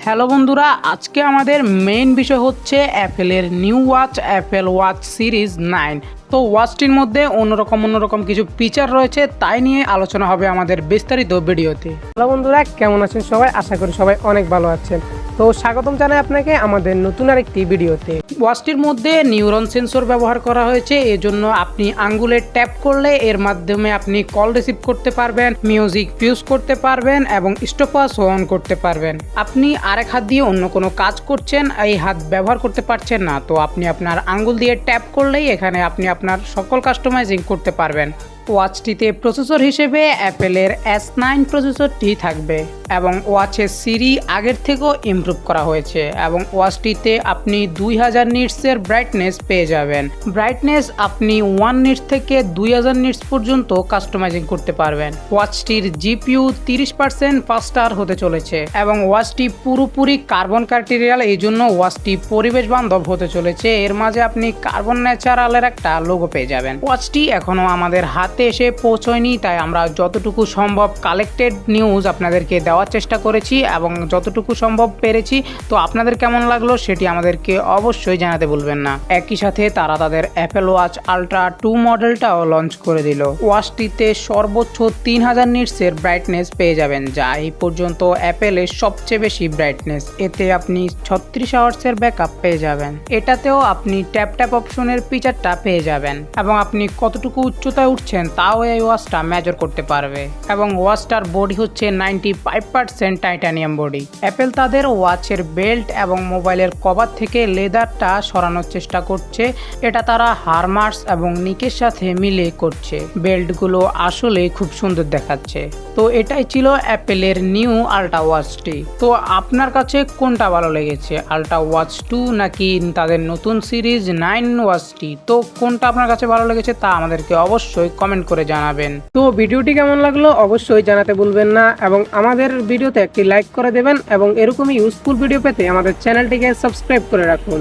Hello বন্ধুরা, আজকে আমাদের মেইন বিষয় হচ্ছে অ্যাপেলের new watch apple watch series 9। তো ওয়াচটির মধ্যে অন্যরকম কিছু ফিচার রয়েছে, তাই নিয়ে আলোচনা হবে আমাদের বিস্তারিত ভিডিওতে। হ্যালো বন্ধুরা, কেমন আছেন সবাই? আশা করি সবাই অনেক ভালো আছেন। তো স্বাগতম জানাই আপনাকে আমাদের নতুন আরেকটি ভিডিওতে। ওয়াচটির মধ্যে নিউরন সেন্সর ব্যবহার করা হয়েছে, এজন্য আপনি আঙ্গুলে ট্যাপ করলে এর মাধ্যমে আপনি কল রিসিভ করতে পারবেন, মিউজিক ফিউজ করতে পারবেন এবং স্টপওয়াচ অন করতে পারবেন। আপনি আরেক হাত দিয়ে অন্য কোনো কাজ করছেন, এই হাত ব্যবহার করতে পারছেন না, তো আপনি আপনার আঙ্গুল দিয়ে ট্যাপ করলেই এখানে আপনি আপনার সকল কাস্টমাইজিং করতে পারবেন। ওয়াচটিতে প্রসেসর হিসেবে অ্যাপেলের S9 প্রসেসরটি থাকবে এবং ওয়াচের সিরি আগের থেকেও ইমপ্রুভ করা হয়েছে এবং ওয়াচটিতে আপনি 2000 নিটসের ব্রাইটনেস পেয়ে যাবেন। ব্রাইটনেস আপনি 1 নিটস থেকে 2000 নিটস পর্যন্ত কাস্টমাইজিং করতে পারবেন। ওয়াচটির জিপিইউ 30% ফাস্টার হতে চলেছে এবং ওয়াচটি পুরোপুরি কার্বন ম্যাটেরিয়াল, এই জন্য ওয়াচটি পরিবেশ বান্ধব হতে চলেছে। এর মাঝে আপনি কার্বন ন্যাচারালের একটা লোগো পেয়ে যাবেন। ওয়াচটি এখনও আমাদের হাতে এসে পৌঁছয়নি, তাই আমরা যতটুকু সম্ভব কালেক্টেড নিউজ আপনাদেরকে দেওয়ার চেষ্টা করেছি এবং যতটুকু সম্ভব পেরেছি। তো আপনাদের কেমন লাগলো সেটি আমাদেরকে অবশ্যই জানাতে ভুলবেন না। একই সাথে তারা তাদের অ্যাপেল ওয়াচ আলট্রা 2 মডেলটাও লঞ্চ করে দিল। ওয়াচটিতে সর্বোচ্চ 3000 নিটসের ব্রাইটনেস পেয়ে যাবেন, যা এই পর্যন্ত অ্যাপেলের সবচেয়ে বেশি ব্রাইটনেস। এতে আপনি 36 আওয়ার্সের ব্যাকআপ পেয়ে যাবেন। এটাতেও আপনি ট্যাপ অপশনের ফিচারটা পেয়ে যাবেন এবং আপনি কতটুকু উচ্চতায় উঠছেন তাও এই ওয়াচটা মেজার করতে পারবে এবং ওয়াচটার বডি হচ্ছে 95% টাইটানিয়াম বডি। অ্যাপেল তাদের ওয়াচের বেল্ট এবং মোবাইলের কভার থেকে লেদারটা সরানোর চেষ্টা করছে, এটা তারা হারমার্স এবং নিকের সাথে মিলে করছে। বেল্টগুলো আসলে খুব সুন্দর দেখাচ্ছে। তো এটাই ছিল অ্যাপেলের নিউ আলট্রা ওয়াচটি। তো আপনার কাছে কোনটা ভালো লেগেছে, আলট্রা ওয়াচ 2 নাকি তাদের নতুন সিরিজ 9 ওয়াচটি? তো কোনটা আপনার কাছে ভালো লেগেছে তা আমাদেরকে অবশ্যই কমেন্ট করে জানাবেন। তো ভিডিওটি কেমন লাগলো অবশ্যই জানাতে ভুলবেন না এবং আমাদের ভিডিওতে একটি লাইক করে দেবেন এবং এরকমই ইউজফুল ভিডিও পেতে আমাদের চ্যানেলটিকে সাবস্ক্রাইব করে রাখুন।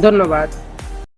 ধন্যবাদ।